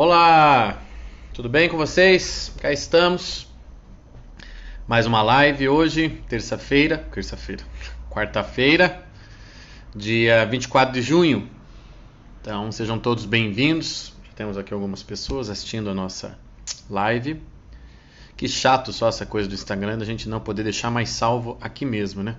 Olá, tudo bem com vocês? Cá estamos. Mais uma live hoje, quarta-feira, dia 24 de junho. Então sejam todos bem-vindos. Temos aqui algumas pessoas assistindo a nossa live. Que chato só essa coisa do Instagram, a gente não poder deixar mais salvo aqui mesmo, né?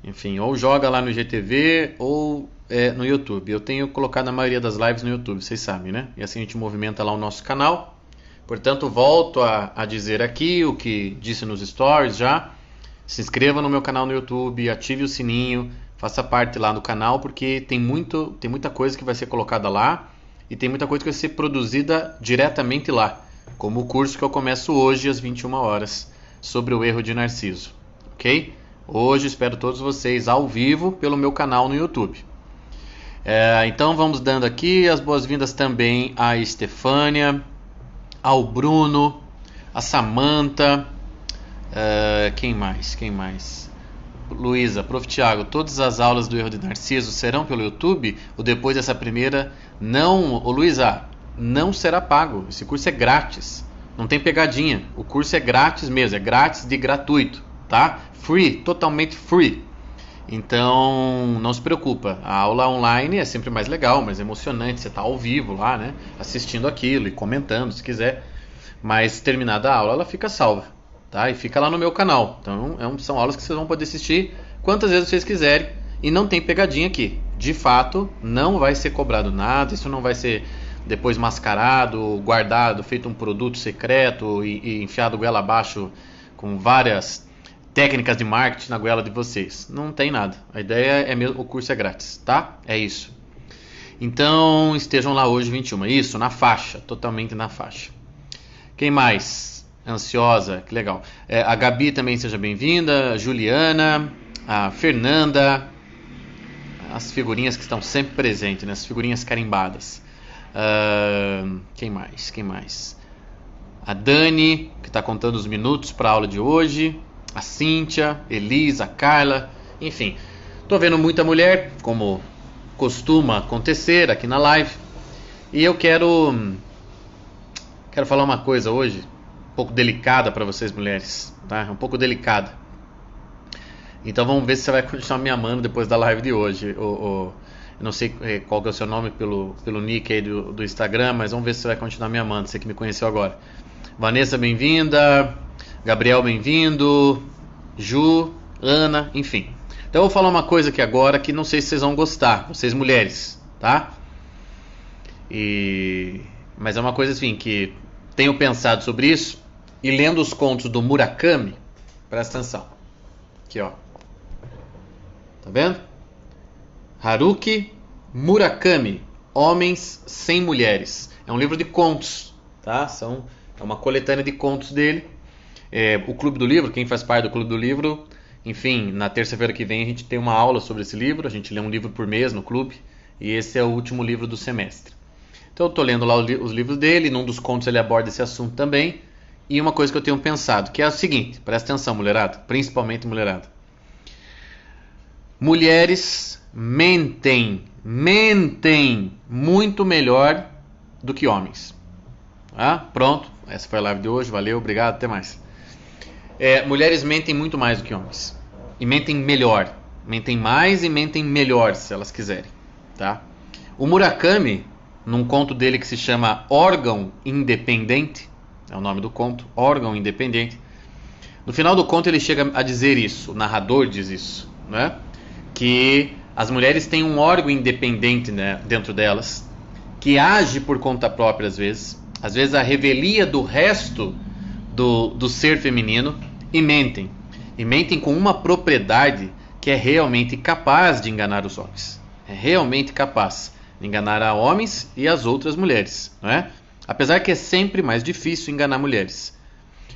Enfim, ou joga lá no IGTV ou no YouTube. Eu tenho colocado a maioria das lives no YouTube, vocês sabem, né? E assim a gente movimenta lá o nosso canal. Portanto, volto a dizer aqui o que disse nos stories já. Se inscreva no meu canal no YouTube, ative o sininho, faça parte lá do canal, porque tem muita coisa que vai ser colocada lá e tem muita coisa que vai ser produzida diretamente lá, como o curso que eu começo hoje às 21 horas sobre o erro de Narciso, ok? Hoje espero todos vocês ao vivo pelo meu canal no YouTube. Então vamos dando aqui as boas-vindas também à Estefânia, ao Bruno, a Samantha, quem mais? Luísa, Prof. Thiago, todas as aulas do erro de Narciso serão pelo YouTube? Ou depois dessa primeira? Não, Luísa, não será pago. Esse curso é grátis, não tem pegadinha. O curso é grátis mesmo, é grátis de gratuito, tá? Free, totalmente free. Então não se preocupa, a aula online é sempre mais legal, mais emocionante, você está ao vivo lá, né, assistindo aquilo e comentando se quiser, mas terminada a aula ela fica salva, tá? E fica lá no meu canal. Então são aulas que vocês vão poder assistir quantas vezes vocês quiserem e não tem pegadinha aqui. De fato, não vai ser cobrado nada, isso não vai ser depois mascarado, guardado, feito um produto secreto e enfiado goela abaixo com várias técnicas de marketing na goela de vocês. Não tem nada. A ideia é mesmo, o curso é grátis, tá? É isso. Então, estejam lá hoje 21. Isso, na faixa, totalmente na faixa. Quem mais? Ansiosa, que legal. A Gabi também seja bem-vinda, a Juliana, a Fernanda, as figurinhas que estão sempre presentes, né? As figurinhas carimbadas. Quem mais? A Dani, que está contando os minutos para a aula de hoje. A Cíntia, Elisa, a Carla, enfim. Tô vendo muita mulher, como costuma acontecer aqui na live. E eu quero falar uma coisa hoje, um pouco delicada para vocês mulheres, tá? Um pouco delicada. Então vamos ver se você vai continuar me amando depois da live de hoje. Eu não sei qual que é o seu nome pelo nick aí do Instagram, mas vamos ver se você vai continuar me amando, você que me conheceu agora. Vanessa, bem-vinda. Gabriel, bem-vindo. Ju, Ana, enfim. Então eu vou falar uma coisa aqui agora que não sei se vocês vão gostar, vocês mulheres, tá? Mas é uma coisa assim que tenho pensado sobre isso e lendo os contos do Murakami, presta atenção. Aqui, ó. Tá vendo? Haruki Murakami, Homens Sem Mulheres. É um livro de contos, tá? É uma coletânea de contos dele. O Clube do Livro, quem faz parte do Clube do Livro, enfim, na terça-feira que vem a gente tem uma aula sobre esse livro, a gente lê um livro por mês no clube, e esse é o último livro do semestre. Então eu estou lendo lá os livros dele, num dos contos ele aborda esse assunto também, e uma coisa que eu tenho pensado, que é o seguinte, presta atenção mulherada, principalmente mulherada. Mulheres mentem muito melhor do que homens. Pronto, essa foi a live de hoje, valeu, obrigado, até mais. Mulheres mentem muito mais do que homens. E mentem melhor. Mentem mais e mentem melhor, se elas quiserem. Tá? O Murakami, num conto dele que se chama Órgão Independente, é o nome do conto, Órgão Independente. No final do conto ele chega a dizer isso, o narrador diz isso, né? Que as mulheres têm um órgão independente, né, dentro delas, que age por conta própria às vezes a revelia do resto do ser feminino, e mentem com uma propriedade que é realmente capaz de enganar os homens, é realmente capaz de enganar a homens e as outras mulheres, não é? Apesar que é sempre mais difícil enganar mulheres.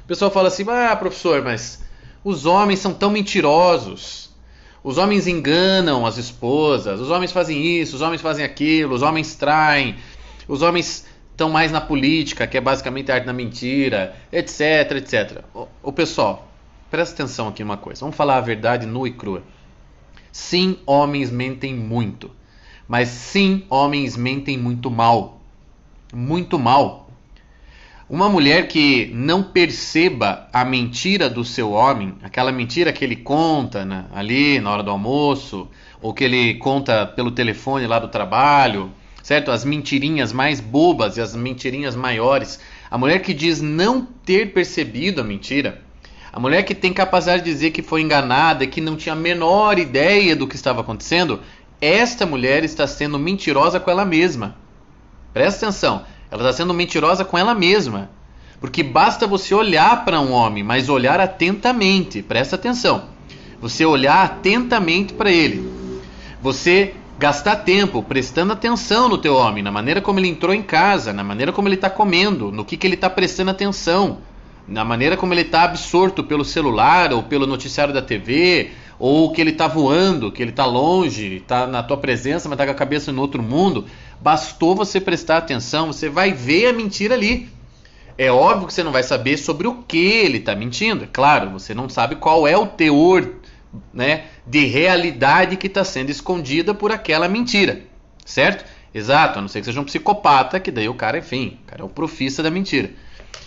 O pessoal fala assim, professor, mas os homens são tão mentirosos, os homens enganam as esposas, os homens fazem isso, os homens fazem aquilo, os homens traem, os homens estão mais na política, que é basicamente a arte da mentira, etc, etc. O pessoal, presta atenção aqui numa coisa. Vamos falar a verdade nua e crua. Sim, homens mentem muito. Mas sim, homens mentem muito mal. muito mal. Uma mulher que não perceba a mentira do seu homem, aquela mentira que ele conta, né, ali na hora do almoço, ou que ele conta pelo telefone lá do trabalho, certo? As mentirinhas mais bobas e as mentirinhas maiores. A mulher que diz não ter percebido a mentira, a mulher que tem capacidade de dizer que foi enganada e que não tinha a menor ideia do que estava acontecendo, esta mulher está sendo mentirosa com ela mesma. Presta atenção, ela está sendo mentirosa com ela mesma. Porque basta você olhar para um homem, mas olhar atentamente. Presta atenção. Você olhar atentamente para ele. Você gastar tempo prestando atenção no teu homem, na maneira como ele entrou em casa, na maneira como ele está comendo, no que ele está prestando atenção, na maneira como ele está absorto pelo celular ou pelo noticiário da TV, ou que ele está voando, que ele está longe, está na tua presença, mas está com a cabeça no outro mundo. Bastou você prestar atenção, você vai ver a mentira ali. É óbvio que você não vai saber sobre o que ele está mentindo. É claro, você não sabe qual é o teor, né, de realidade que está sendo escondida por aquela mentira. Certo? Exato, a não ser que seja um psicopata, que daí o cara, enfim, o cara é o profissa da mentira.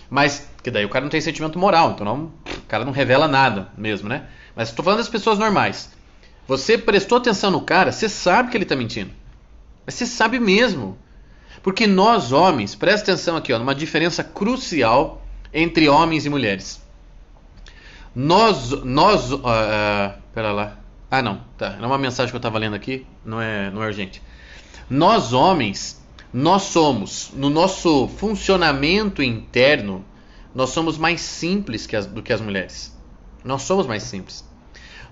Mas que daí o cara não tem sentimento moral, então o cara não revela nada mesmo, né? Mas estou falando das pessoas normais. Você prestou atenção no cara, você sabe que ele está mentindo. Mas você sabe mesmo. Porque nós homens, presta atenção aqui, ó, numa diferença crucial entre homens e mulheres. Pera lá. Ah, não, tá. Era uma mensagem que eu estava lendo aqui, não é urgente. Nós homens, nós somos, no nosso funcionamento interno, nós somos mais simples do que as mulheres. Nós somos mais simples.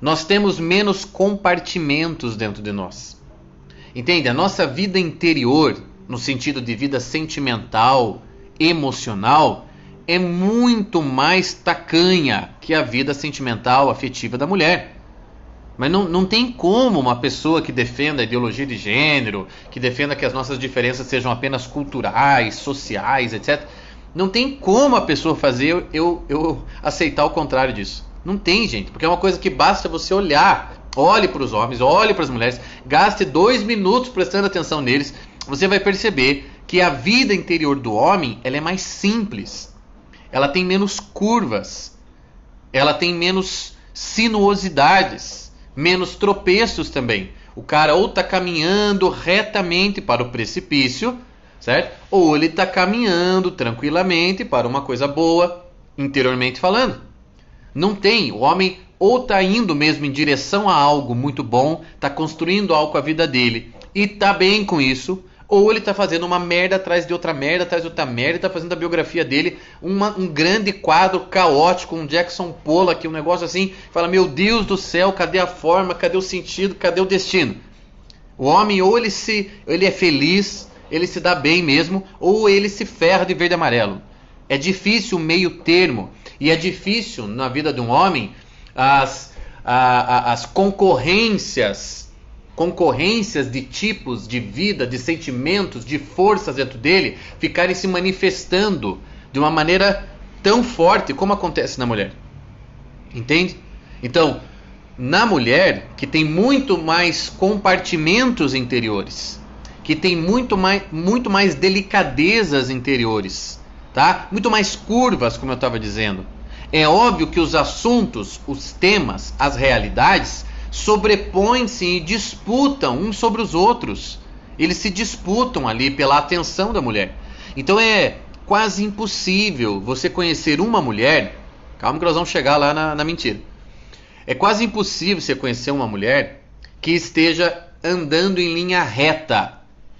Nós temos menos compartimentos dentro de nós. Entende? A nossa vida interior, no sentido de vida sentimental, emocional, é muito mais tacanha que a vida sentimental, afetiva da mulher. Mas não tem como uma pessoa que defenda a ideologia de gênero, que defenda que as nossas diferenças sejam apenas culturais, sociais, etc. Não tem como a pessoa fazer eu aceitar o contrário disso. Não tem, gente, porque é uma coisa que basta você olhar. Olhe para os homens, olhe para as mulheres, gaste 2 minutos prestando atenção neles. Você vai perceber que a vida interior do homem, ela é mais simples. Ela tem menos curvas. Ela tem menos sinuosidades, menos tropeços também. O cara ou está caminhando retamente para o precipício, certo? Ou ele está caminhando tranquilamente para uma coisa boa, interiormente falando. Não tem. O homem ou está indo mesmo em direção a algo muito bom, está construindo algo com a vida dele e está bem com isso, ou ele está fazendo uma merda atrás de outra merda, atrás de outra merda, e está fazendo a biografia dele um grande quadro caótico, um Jackson Pollock, um negócio assim, fala, meu Deus do céu, cadê a forma, cadê o sentido, cadê o destino? O homem ou ele é feliz, ele se dá bem mesmo, ou ele se ferra de verde e amarelo. É difícil o meio termo, e é difícil na vida de um homem as concorrências de tipos de vida, de sentimentos, de forças dentro dele ficarem se manifestando de uma maneira tão forte como acontece na mulher. Entende? Então, na mulher, que tem muito mais compartimentos interiores, que tem muito mais delicadezas interiores, tá? Muito mais curvas, como eu estava dizendo. É óbvio que os assuntos, os temas, as realidades sobrepõem-se e disputam uns sobre os outros. Eles se disputam ali pela atenção da mulher. Então é quase impossível você conhecer uma mulher. Calma que nós vamos chegar lá na mentira. É quase impossível você conhecer uma mulher que esteja andando em linha reta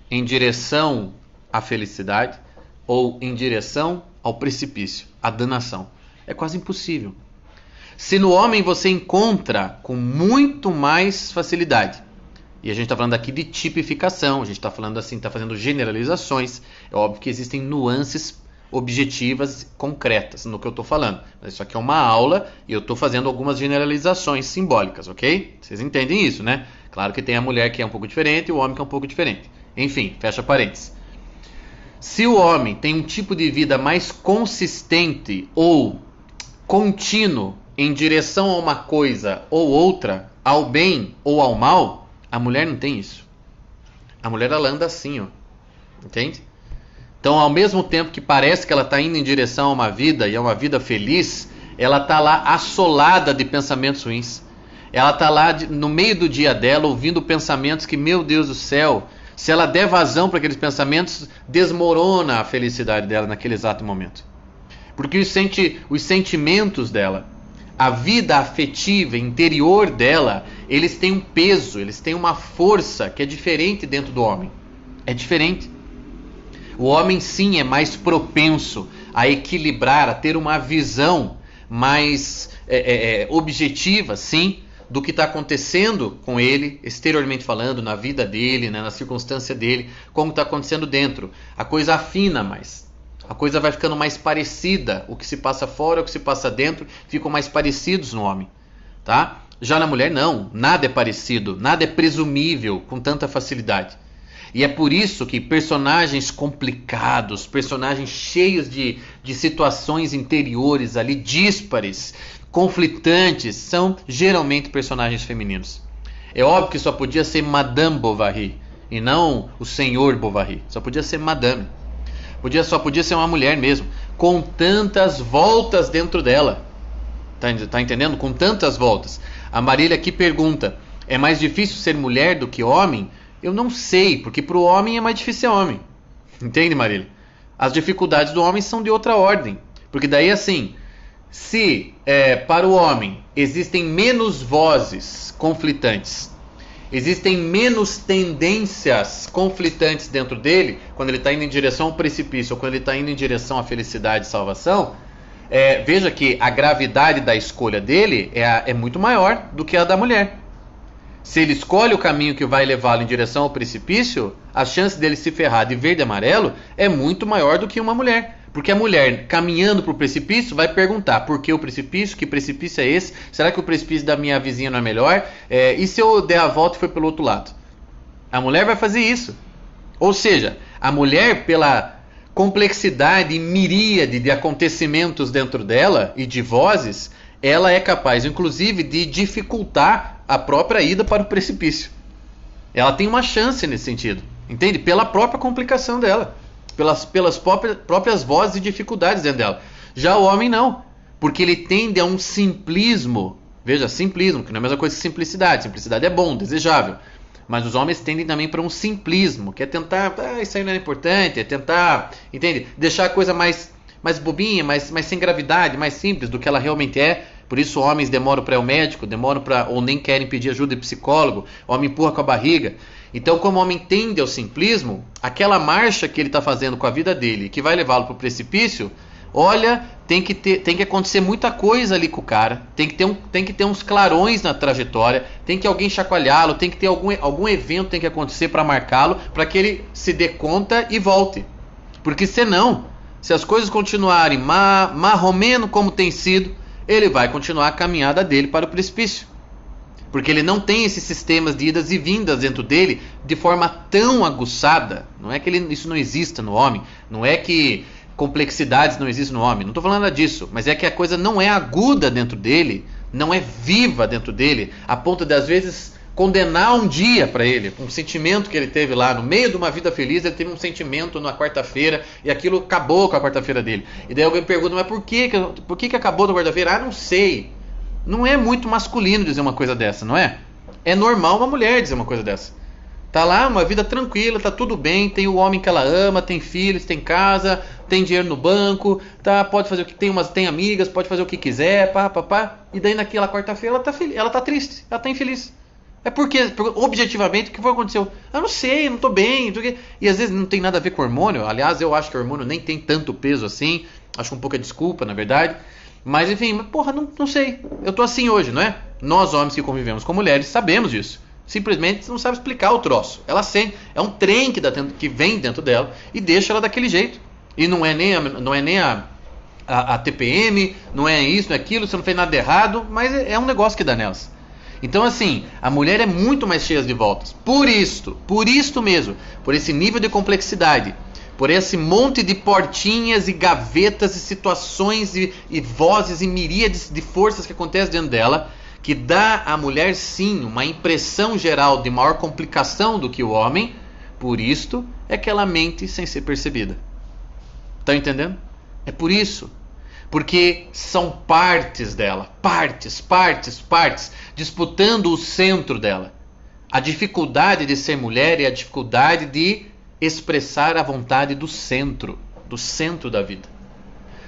em direção à felicidade ou em direção ao precipício, à danação. É quase impossível. Se no homem você encontra com muito mais facilidade, e a gente está falando aqui de tipificação, a gente está falando assim, está fazendo generalizações, é óbvio que existem nuances objetivas, concretas no que eu estou falando. Mas isso aqui é uma aula e eu estou fazendo algumas generalizações simbólicas, ok? Vocês entendem isso, né? Claro que tem a mulher que é um pouco diferente e o homem que é um pouco diferente. Enfim, fecha parênteses. Se o homem tem um tipo de vida mais consistente ou contínuo em direção a uma coisa ou outra, ao bem ou ao mal, a mulher não tem isso. A mulher ela anda assim, ó. Entende? Então, ao mesmo tempo que parece que ela está indo em direção a uma vida, e a uma vida feliz, ela está lá assolada de pensamentos ruins. Ela está lá no meio do dia dela, ouvindo pensamentos que, meu Deus do céu, se ela der vazão para aqueles pensamentos, desmorona a felicidade dela naquele exato momento. Porque os sentimentos dela, a vida afetiva, interior dela, eles têm um peso, eles têm uma força que é diferente dentro do homem. É diferente. O homem sim é mais propenso a equilibrar, a ter uma visão mais objetiva, sim, do que está acontecendo com ele, exteriormente falando, na vida dele, né, na circunstância dele, como está acontecendo dentro. A coisa afina mais. A coisa vai ficando mais parecida. O que se passa fora, o que se passa dentro, ficam mais parecidos no homem. Tá? Já na mulher, não. Nada é parecido, nada é presumível com tanta facilidade. E é por isso que personagens complicados, personagens cheios de situações interiores ali, díspares, conflitantes, são geralmente personagens femininos. É óbvio que só podia ser Madame Bovary, e não o Senhor Bovary. Só podia ser Madame. Só podia ser uma mulher mesmo, com tantas voltas dentro dela. Tá entendendo? Com tantas voltas. A Marília aqui pergunta, é mais difícil ser mulher do que homem? Eu não sei, porque para o homem é mais difícil ser homem. Entende, Marília? As dificuldades do homem são de outra ordem. Porque daí assim, se para o homem existem menos vozes conflitantes, existem menos tendências conflitantes dentro dele, quando ele está indo em direção ao precipício ou quando ele está indo em direção à felicidade e salvação, veja que a gravidade da escolha dele é muito maior do que a da mulher. Se ele escolhe o caminho que vai levá-lo em direção ao precipício, a chance dele se ferrar de verde e amarelo é muito maior do que uma mulher. Porque a mulher, caminhando para o precipício, vai perguntar por que o precipício, que precipício é esse? Será que o precipício da minha vizinha não é melhor? E se eu der a volta e for pelo outro lado? A mulher vai fazer isso. Ou seja, a mulher, pela complexidade e miríade de acontecimentos dentro dela e de vozes, ela é capaz, inclusive, de dificultar a própria ida para o precipício. Ela tem uma chance nesse sentido, entende? Pela própria complicação dela, pelas próprias vozes e dificuldades dentro dela. Já o homem não, porque ele tende a um simplismo. Veja, simplismo, que não é a mesma coisa que simplicidade. Simplicidade é bom, desejável. Mas os homens tendem também para um simplismo, que é tentar, isso aí não é importante, é tentar, entende? Deixar a coisa mais bobinha, mais sem gravidade, mais simples do que ela realmente é. Por isso homens demoram para ir ao médico, ou nem querem pedir ajuda de psicólogo, o homem empurra com a barriga. Então, como o homem tende ao simplismo, aquela marcha que ele está fazendo com a vida dele, que vai levá-lo para o precipício, olha, tem que acontecer muita coisa ali com o cara, tem que ter uns clarões na trajetória, tem que alguém chacoalhá-lo, tem que ter algum evento tem que acontecer para marcá-lo, para que ele se dê conta e volte. Porque senão, se as coisas continuarem marromeno como tem sido, ele vai continuar a caminhada dele para o precipício. Porque ele não tem esses sistemas de idas e vindas dentro dele de forma tão aguçada. Não é que isso não exista no homem, não é que complexidades não existem no homem, não estou falando nada disso, mas é que a coisa não é aguda dentro dele, não é viva dentro dele, a ponto de às vezes condenar um dia para ele, um sentimento que ele teve lá no meio de uma vida feliz. Ele teve um sentimento na quarta-feira e aquilo acabou com a quarta-feira dele. E daí alguém pergunta, mas por que acabou na quarta-feira? Não sei. Não é muito masculino dizer uma coisa dessa, não é? É normal uma mulher dizer uma coisa dessa. Tá lá, uma vida tranquila, tá tudo bem, tem o homem que ela ama, tem filhos, tem casa, tem dinheiro no banco, tá, pode fazer o que tem amigas, pode fazer o que quiser, e daí naquela quarta-feira ela tá triste, ela tá infeliz. É porque objetivamente, o que foi que aconteceu? Eu não sei, não tô bem. E às vezes não tem nada a ver com hormônio. Aliás, eu acho que o hormônio nem tem tanto peso assim. Acho um pouco desculpa, na verdade. Mas enfim, não sei. Eu tô assim hoje, não é? Nós homens que convivemos com mulheres sabemos disso. Simplesmente não sabe explicar o troço. Ela sente. É um trem que vem dentro dela e deixa ela daquele jeito. E não é nem a TPM, não é isso, não é aquilo, você não fez nada errado, mas é um negócio que dá nelas. Então assim, a mulher é muito mais cheia de voltas. Por isto mesmo, por esse nível de complexidade, por esse monte de portinhas e gavetas e situações e vozes e miríades de forças que acontecem dentro dela, que dá à mulher sim uma impressão geral de maior complicação do que o homem. Por isto é que ela mente sem ser percebida. Tá entendendo? É por isso. Porque são partes dela, partes, disputando o centro dela. A dificuldade de ser mulher é a dificuldade de expressar a vontade do centro da vida.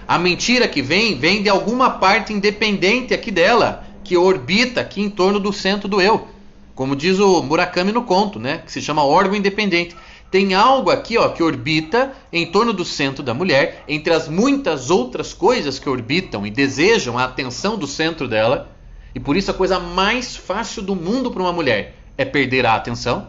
A mentira que vem de alguma parte independente aqui dela, que orbita aqui em torno do centro do eu. Como diz o Murakami no conto, né? Que se chama órgão independente. Tem algo aqui, ó, que orbita em torno do centro da mulher, entre as muitas outras coisas que orbitam e desejam a atenção do centro dela. E por isso a coisa mais fácil do mundo para uma mulher é perder a atenção.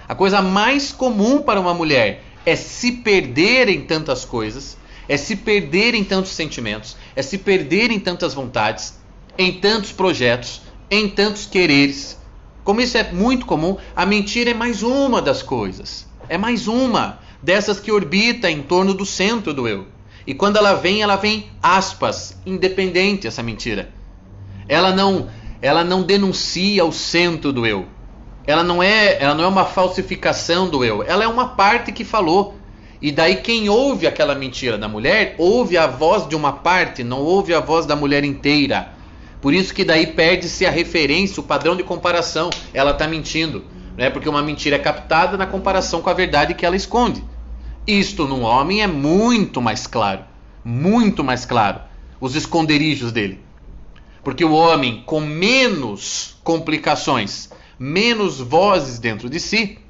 A coisa mais comum para uma mulher é se perder em tantas coisas, é se perder em tantos sentimentos, é se perder em tantas vontades, em tantos projetos, em tantos quereres. Como isso é muito comum, a mentira é mais uma das coisas. É mais uma dessas que orbita em torno do centro do eu. E quando ela vem, aspas, independente essa mentira. Ela não denuncia o centro do eu. Ela não é uma falsificação do eu. Ela é uma parte que falou. E daí quem ouve aquela mentira da mulher, ouve a voz de uma parte, não ouve a voz da mulher inteira. Por isso que daí perde-se a referência, o padrão de comparação. Ela está mentindo. Né? Porque uma mentira é captada na comparação com a verdade que ela esconde. Isto num homem é muito mais claro. Muito mais claro. Os esconderijos dele. Porque o homem com menos complicações, menos vozes dentro de si,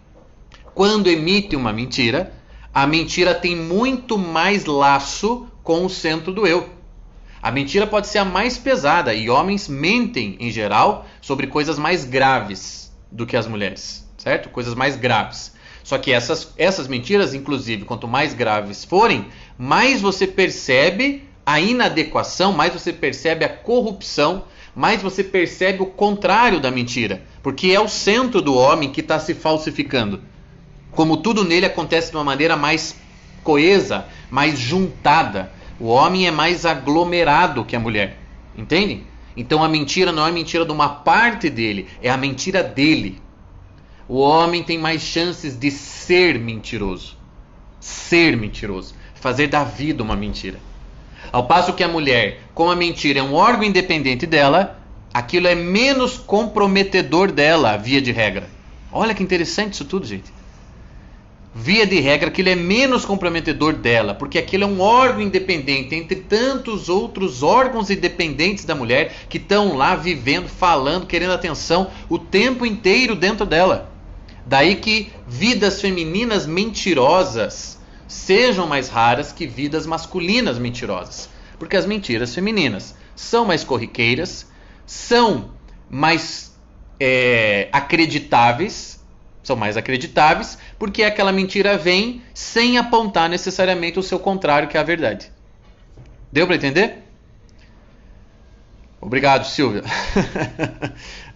quando emite uma mentira, a mentira tem muito mais laço com o centro do eu. A mentira pode ser a mais pesada e homens mentem, em geral, sobre coisas mais graves do que as mulheres, certo? Coisas mais graves. Só que essas mentiras, inclusive, quanto mais graves forem, mais você percebe a inadequação, mais você percebe a corrupção, mais você percebe o contrário da mentira. Porque é o centro do homem que está se falsificando. Como tudo nele acontece de uma maneira mais coesa, mais juntada. O homem é mais aglomerado que a mulher. Entendem? Então a mentira não é a mentira de uma parte dele, é a mentira dele. O homem tem mais chances de ser mentiroso. Ser mentiroso. Fazer da vida uma mentira. Ao passo que a mulher, como a mentira é um órgão independente dela, aquilo é menos comprometedor dela, via de regra. Olha que interessante isso tudo, gente. Via de regra, aquilo é menos comprometedor dela, porque aquilo é um órgão independente entre tantos outros órgãos independentes da mulher que estão lá vivendo, falando, querendo atenção o tempo inteiro dentro dela. Daí que vidas femininas mentirosas sejam mais raras que vidas masculinas mentirosas. Porque as mentiras femininas são mais corriqueiras, são mais acreditáveis, porque aquela mentira vem sem apontar necessariamente o seu contrário, que é a verdade. Deu para entender? Obrigado, Silvia.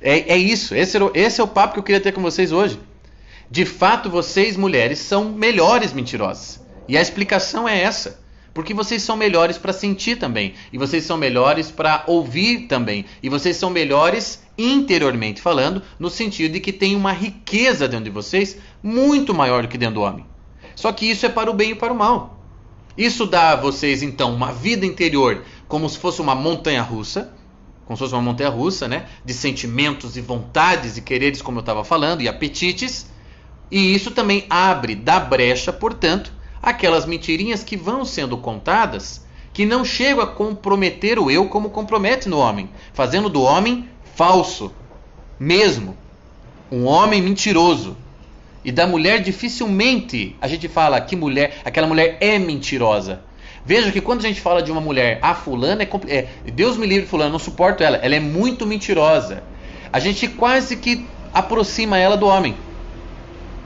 É isso, esse é o papo que eu queria ter com vocês hoje. De fato, vocês, mulheres, são melhores mentirosas. E a explicação é essa. Porque vocês são melhores para sentir também. E vocês são melhores para ouvir também. E vocês são melhores interiormente falando, no sentido de que tem uma riqueza dentro de vocês muito maior do que dentro do homem. Só que isso é para o bem e para o mal. Isso dá a vocês, então, uma vida interior como se fosse uma montanha-russa. Como se fosse uma montanha-russa, né? De sentimentos e vontades e quereres, como eu estava falando, e apetites. E isso também dá brecha, portanto, aquelas mentirinhas que vão sendo contadas, que não chegam a comprometer o eu como compromete no homem, fazendo do homem falso, mesmo, um homem mentiroso. E da mulher dificilmente a gente fala que aquela mulher é mentirosa. Veja que quando a gente fala de uma mulher, fulana Deus me livre fulana, não suporto ela é muito mentirosa. A gente quase que aproxima ela do homem.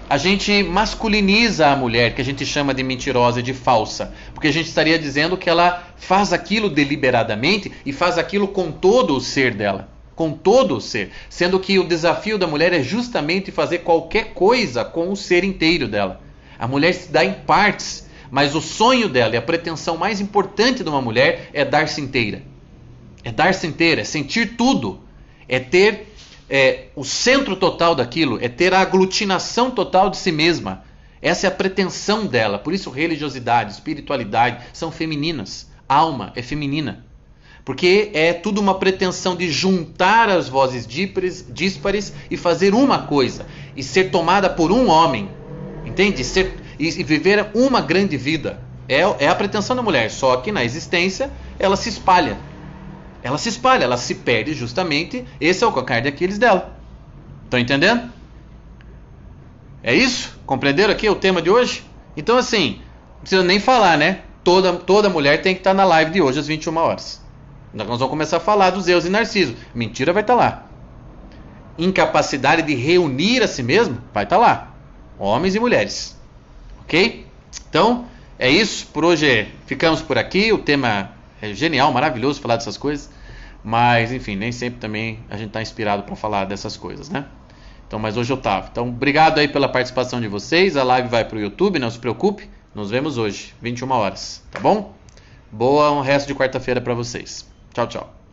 A gente masculiniza a mulher, que a gente chama de mentirosa e de falsa, porque a gente estaria dizendo que ela faz aquilo deliberadamente e faz aquilo com todo o ser dela, com todo o ser, sendo que o desafio da mulher é justamente fazer qualquer coisa com o ser inteiro dela. A mulher se dá em partes, mas o sonho dela e a pretensão mais importante de uma mulher é dar-se inteira. É dar-se inteira, é sentir tudo, é ter o centro total daquilo, é ter a aglutinação total de si mesma. Essa é a pretensão dela. Por isso religiosidade, espiritualidade são femininas. Alma é feminina. Porque é tudo uma pretensão de juntar as vozes díspares e fazer uma coisa. E ser tomada por um homem. Entende? E viver uma grande vida. É a pretensão da mulher. Só que na existência ela se espalha. Ela se espalha, ela se perde justamente. Esse é o calcanhar de Aquiles dela. Estão entendendo? É isso? Compreenderam aqui o tema de hoje? Então assim, não precisa nem falar, né? Toda mulher tem que estar na live de hoje às 21 horas. Nós vamos começar a falar dos Zeus e Narciso. Mentira vai estar lá. Incapacidade de reunir a si mesmo vai estar lá. Homens e mulheres. Ok? Então, é isso. Por hoje ficamos por aqui. O tema é genial, maravilhoso falar dessas coisas. Mas, enfim, nem sempre também a gente está inspirado para falar dessas coisas, né? Então, mas hoje eu estava. Então, obrigado aí pela participação de vocês. A live vai para o YouTube, não se preocupe. Nos vemos hoje, 21 horas. Tá bom? Boa resto de quarta-feira para vocês. Tchau, tchau.